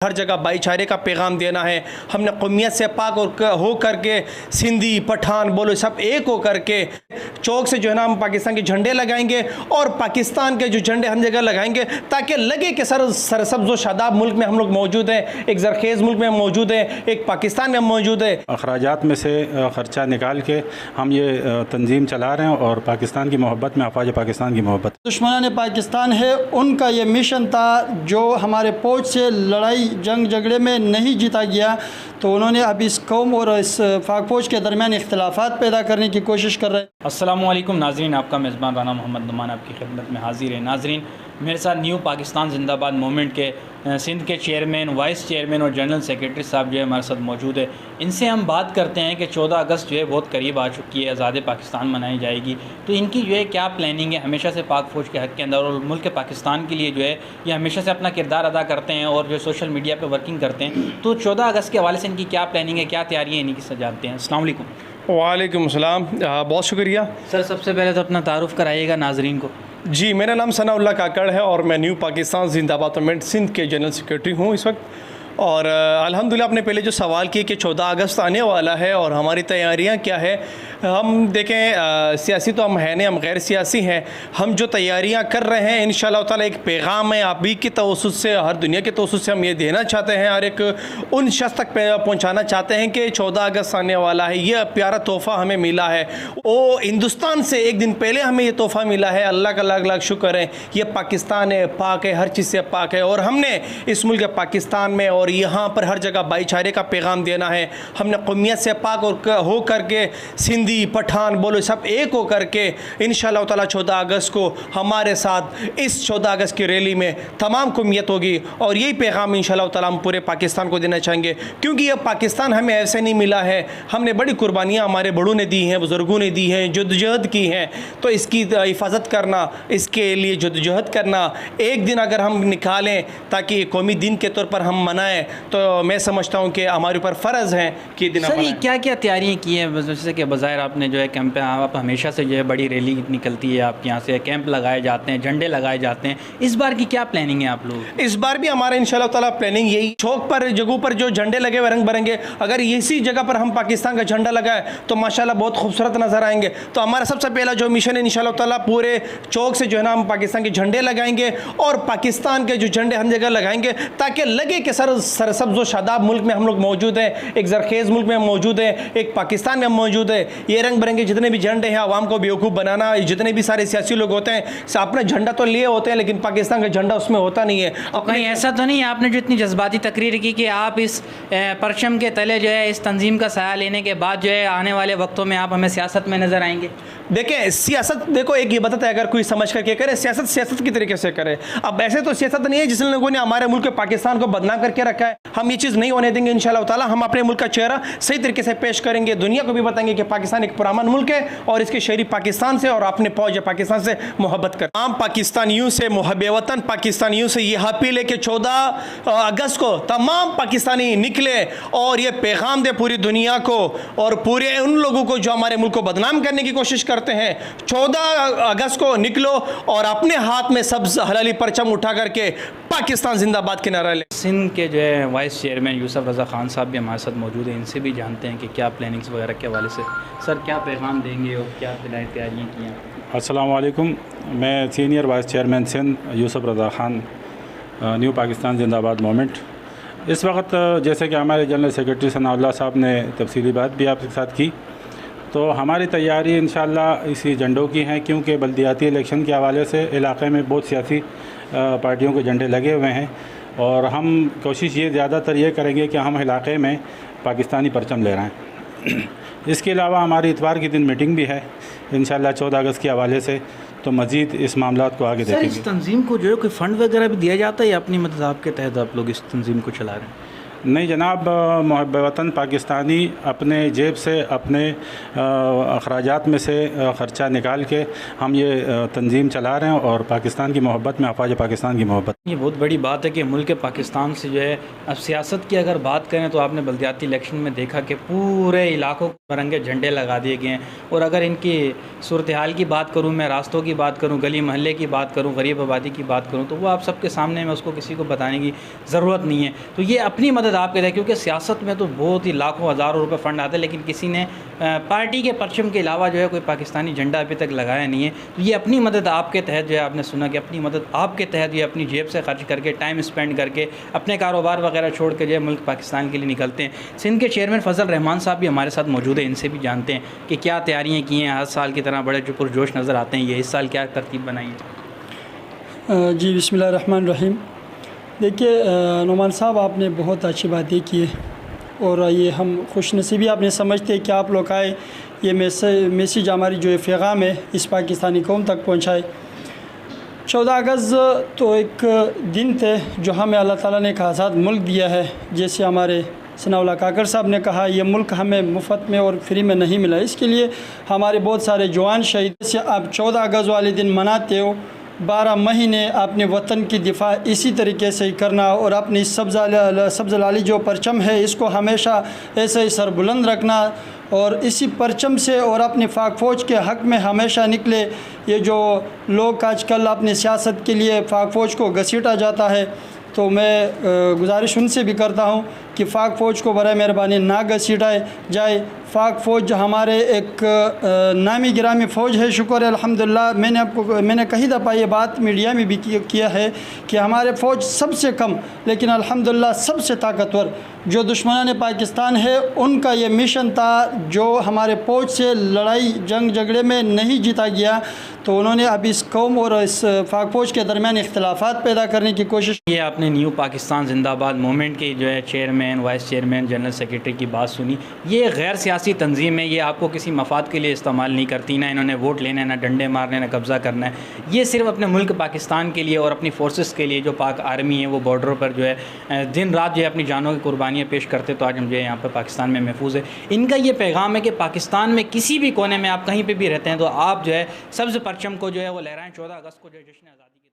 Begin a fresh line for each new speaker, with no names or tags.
हर जगह भाईचारे का पैगाम देना है। हमने कौमियत से पाक और हो करके सिंधी पठान बोलो सब एक हो करके चौक से जो है ना हम पाकिस्तान के झंडे लगाएंगे और पाकिस्तान के जो झंडे हर जगह लगाएंगे ताकि लगे कि सरसब्ज़ व शादाब मुल्क में हम लोग मौजूद हैं, एक ज़रखेज़ मुल्क में मौजूद हैं, एक पाकिस्तान में मौजूद है।
अखराजात में से ख़र्चा निकाल के हम ये तंजीम चला रहे हैं और पाकिस्तान की मोहब्बत में अफवाज पाकिस्तान की मोहब्बत।
दुश्मनान पाकिस्तान है, उनका ये मिशन था जो हमारे फ़ौज से लड़ाई जंग झगड़े में नहीं जीता गया, तो उन्होंने अब इस कौम और इस पाक फ़ौज के दरमियान इख्तलाफात पैदा करने की कोशिश कर रहे हैं।
अस्सलामुअलैकुम नाज़रीन, आपका मेज़बान राना मोहम्मद नुमान आपकी खिदमत में हाजिर है। नाज़रीन, मेरे साथ न्यू पाकिस्तान जिंदाबाद मूवमेंट के सिंध के चेयरमैन, वाइस चेयरमैन और जनरल सेक्रेटरी साहब जो है हमारे साथ मौजूद है। इनसे हम बात करते हैं कि 14 अगस्त जो है बहुत करीब आ चुकी है, आज़ाद पाकिस्तान मनाई जाएगी, तो इनकी जो है क्या प्लानिंग है। हमेशा से पाक फ़ौज के हक़ के अंदर और मुल्क पाकिस्तान के लिए जो है ये हमेशा से अपना किरदार अदा करते हैं और जो सोशल मीडिया पर वर्किंग करते हैं। तो 14 अगस्त के हवाले से इनकी क्या प्लानिंग है, क्या तैयारियाँ इन्हीं की जानते हैं। अस्सलाम वालेकुम।
वालेकुम अस्सलाम, बहुत शुक्रिया
सर। सबसे पहले तो अपना तारुफ़ कराइएगा नाजरीन को।
जी, मेरा नाम सनाउल्लाह काकड़ है और मैं न्यू पाकिस्तान जिंदाबाद मूवमेंट सिंध के जनरल सेक्रेटरी हूँ इस वक्त। और अल्हम्दुलिल्लाह आपने पहले जो सवाल किए कि 14 अगस्त आने वाला है और हमारी तैयारियां क्या है, हम देखें सियासी तो हम हैं नहीं, हम गैर सियासी हैं। हम जो तैयारियां कर रहे हैं इंशाअल्लाह ताला एक पैगाम है आप भी की तवस्सुत से, हर दुनिया के तवस्सुत से हम ये देना चाहते हैं, हर एक उन शख्स तक पहुँचाना चाहते हैं कि 14 अगस्त आने वाला है, ये प्यारा तोहफ़ा हमें मिला है। वो हिंदुस्तान से एक दिन पहले हमें ये तोहफ़ा मिला है, अल्लाह का लाख लाख शुक्र है। ये पाकिस्तान है, पाक है, हर चीज़ से पाक है और हमने इस मुल्क पाकिस्तान में और यहाँ पर हर जगह भाईचारे का पैगाम देना है। हमने कौमियत से पाक और हो करके सिंधी पठान बोलो सब एक हो करके इंशाअल्लाह ताला 14 अगस्त को हमारे साथ इस 14 अगस्त की रैली में तमाम कौमियत होगी और यही पैगाम इंशाअल्लाह ताला हम पूरे पाकिस्तान को देना चाहेंगे, क्योंकि यह पाकिस्तान हमें ऐसे नहीं मिला है। हमने बड़ी कुर्बानियाँ हमारे बड़ों ने दी हैं, बुज़ुर्गों ने दी हैं, जद्दोजहद की हैं, तो इसकी हिफाजत करना, इसके लिए जद्दोजहद करना एक दिन अगर हम निकालें ताकि कौमी दिन के तौर पर हम मनाएं, तो मैं समझता हूँ कि हमारे ऊपर फ़र्ज़ है कि दिन।
सर, ये क्या क्या तैयारियाँ की हैं? जैसे कि बज़ाहिर आपने जो है कैंप पे आप हमेशा से जो है बड़ी रैली निकलती है आपके यहाँ से, कैंप लगाए जाते हैं, झंडे लगाए जाते हैं, इस बार की क्या प्लानिंग है आप लोग?
इस बार भी हमारा इंशाअल्लाह ताला प्लानिंग यही, चौक पर जगहों पर जो झंडे लगे हुए रंग बिरंगे, अगर इसी जगह पर हम पाकिस्तान का झंडा लगाए तो माशाल्लाह बहुत खूबसूरत नज़र आएंगे। तो हमारा सबसे पहला जो मिशन है इंशाअल्लाह ताला पूरे चौक से जो है ना हम पाकिस्तान के झंडे लगाएंगे और पाकिस्तान के जो झंडे हर जगह लगाएंगे ताकि लगे कि सरसब्ज़ व शादाब मुल्क में हम लोग मौजूद हैं, एक ज़रखेज़ मुल्क में मौजूद हैं, एक पाकिस्तान में मौजूद है। ये रंग बिरंगे जितने भी झंडे हैं आवाम को बेवकूफ़ बनाना, जितने भी सारे सियासी लोग होते हैं अपना झंडा तो लिए होते हैं लेकिन पाकिस्तान का झंडा उसमें होता नहीं है।
कहीं ऐसा तो नहीं है आपने जो इतनी जज्बाती तकरीर की कि आप इस परचम के तले जो है इस तंजीम का साया लेने के बाद जो है आने वाले वक्तों में आप हमें सियासत में नज़र आएंगे?
देखें, सियासत देखो एक ये बताता है, अगर कोई समझ करके करे सियासत सियासत की तरीके से करे। अब ऐसे तो सियासत नहीं है जिस लोगों ने हमारे मुल्क पाकिस्तान को बदनाम करके रखा है, हम ये चीज़ नहीं होने देंगे इंशाअल्लाह ताला। हम अपने मुल्क का चेहरा सही तरीके से पेश करेंगे, दुनिया को भी बताएंगे कि पाकिस्तान एक पुराना मुल्क है और इसके शहरी पाकिस्तान से और अपने फौज पाकिस्तान से मोहब्बत कर। आम पाकिस्तानियों से, मुहब्बे वतन पाकिस्तानियों से यह अपील है कि 14 अगस्त को तमाम पाकिस्तानी निकले और ये पैगाम दे पूरी दुनिया को और पूरे उन लोगों को जो हमारे मुल्क को बदनाम करने की कोशिश करते हैं। 14 अगस्त को निकलो और अपने हाथ में सब्ज़ हलाली परचम उठा करके पाकिस्तान जिंदाबाद के नारा ले।
सिंध के जो है वाइस चेयरमैन यूसुफ रज़ा खान साहब भी हमारे साथ मौजूद हैं, इनसे भी जानते हैं कि क्या प्लानिंग्स वगैरह के हवाले से सर क्या पैगाम देंगे और क्या तैयारियाँ की हैं।
अस्सलाम वालेकुम, मैं senior vice chairman Sindh Yusuf Raza Khan, new Pakistan Zindabad movement. इस वक्त जैसे कि हमारे जनरल सेक्रेटरी सनाउल्लाह साहब ने तफसीली बात भी आपके साथ की, तो हमारी तैयारी इंशाअल्लाह इसी झंडों की हैं, क्योंकि बल्दियाती इलेक्शन के हवाले से इलाक़े में बहुत सियासी पार्टियों के झंडे लगे हुए हैं और हम कोशिश ये ज़्यादातर ये करेंगे कि हम इलाक़े में पाकिस्तानी परचम ले रहे हैं। इसके अलावा हमारी इतवार के दिन मीटिंग भी है इंशाअल्लाह 14 अगस्त के हवाले से, तो मज़ीद इस मामला को आगे देखेंगे।
इस तंजीम को जो है कोई फ़ंड वगैरह भी दिया जाता है या अपनी मदद के तहत आप लोग इस तंजीम को चला रहे हैं?
नहीं जनाब, मुहब्बे वतन पाकिस्तानी अपने जेब से, अपने अखराजात में से ख़र्चा निकाल के हम ये तंजीम चला रहे हैं और पाकिस्तान की मोहब्बत में अफवाज पाकिस्तान की मोहब्बत।
ये बहुत बड़ी बात है कि मुल्क पाकिस्तान से जो है, अब सियासत की अगर बात करें तो आपने बल्दियाती इलेक्शन में देखा कि पूरे इलाकों पर रंगे झंडे लगा दिए गए हैं और अगर इनकी सूरत हाल की बात करूँ, मैं रास्तों की बात करूँ, गली मोहल्ले की बात करूँ, गरीब आबादी की बात करूँ, तो वो आप सबके सामने में उसको किसी को बताने की ज़रूरत नहीं है। तो ये अपनी मदद आप करें, क्योंकि सियासत में तो बहुत ही लाखों हज़ारों रुपए फ़ंड आते हैं, लेकिन किसी ने पार्टी के परचम के अलावा जो है कोई पाकिस्तानी झंडा अभी तक लगाया नहीं है। तो ये अपनी मदद आपके तहत जो है, आपने सुना कि अपनी मदद आपके तहत ये अपनी जेब से खर्च करके, टाइम स्पेंड करके, अपने कारोबार वगैरह छोड़ के जो है मुल्क पाकिस्तान के लिए निकलते हैं। सिंध के चेयरमैन फजल रहमान साहब भी हमारे साथ मौजूद है, इनसे भी जानते हैं कि क्या तैयारियाँ की हैं। हर साल की तरह बड़े जो पुरजोश नज़र आते हैं, ये इस साल क्या तरतीब बनाई है?
जी बिस्मिल्लाहिर्रहमानिर्रहीम। देखिए नुमान साहब, आपने बहुत अच्छी बातें की है और ये हम खुशनसीबी आपने समझते हैं कि आप लोग आए, ये मैसेज हमारी जो पैगाम है इस पाकिस्तानी कौम तक पहुँचाए। 14 अगस्त तो एक दिन थे जो हमें अल्लाह ताला ने एक आज़ाद मुल्क दिया है। जैसे हमारे सनाउल्लाह काकर साहब ने कहा, ये मुल्क हमें मुफ्त में और फ्री में नहीं मिला, इसके लिए हमारे बहुत सारे जवान शहीद से आप 14 अगस्त वाले दिन मनाते हो। 12 महीने अपने वतन की दिफा इसी तरीके से ही करना और अपनी सब्ज़ लाली जो परचम है इसको हमेशा ऐसे ही सर बुलंद रखना और इसी परचम से और अपनी फाक फ़ौज के हक़ में हमेशा निकले। ये जो लोग आजकल अपनी सियासत के लिए फाक फ़ौज को घसीटा जाता है, तो मैं गुजारिश उनसे भी करता हूँ कि फ़ाक फ़ौज को बराए मेहरबानी ना घसीटाए जाए। फ़ाक फ़ौज हमारे एक नामी गिरामी फ़ौज है। शुक्र है अल्हम्दुलिल्लाह, मैंने कई दफ़ा ये बात मीडिया में भी किया है कि हमारे फ़ौज सबसे कम लेकिन अल्हम्दुलिल्लाह सबसे ताकतवर जो दुश्मनान पाकिस्तान है, उनका ये मिशन था जो हमारे फ़ौज से लड़ाई जंग झगड़े में नहीं जीता गया, तो उन्होंने अब इस कौम और इस फ़ाक फ़ौज के दरमियान इख्तिलाफ़ात पैदा करने की कोशिश।
ये आपने न्यू पाकिस्तान जिंदाबाद मूवमेंट के जो है chairman, vice chairman, general secretary की बात सुनी। ये गैर सियासी तंजीम है, ये आपको किसी मफाद के लिए इस्तेमाल नहीं करती, ना इन्होंने वोट लेना है, ना डंडे मारने, ना कब्ज़ा करना है। ये सिर्फ अपने मुल्क पाकिस्तान के लिए और अपनी फोर्सेस के लिए, जो पाक आर्मी है वो बॉर्डरों पर जो है दिन रात जो है अपनी जानों की कुर्बानियाँ पेश करते, तो आज हम जो है यहाँ पर पाकिस्तान में महफूज है। इनका ये पैगाम है कि पाकिस्तान में किसी भी कोने में आप कहीं पर भी रहते हैं तो आप जो है सब्ज़ परचम को जो है वो लहराएँ। 14 अगस्त को जो है जश्न आज़ादी की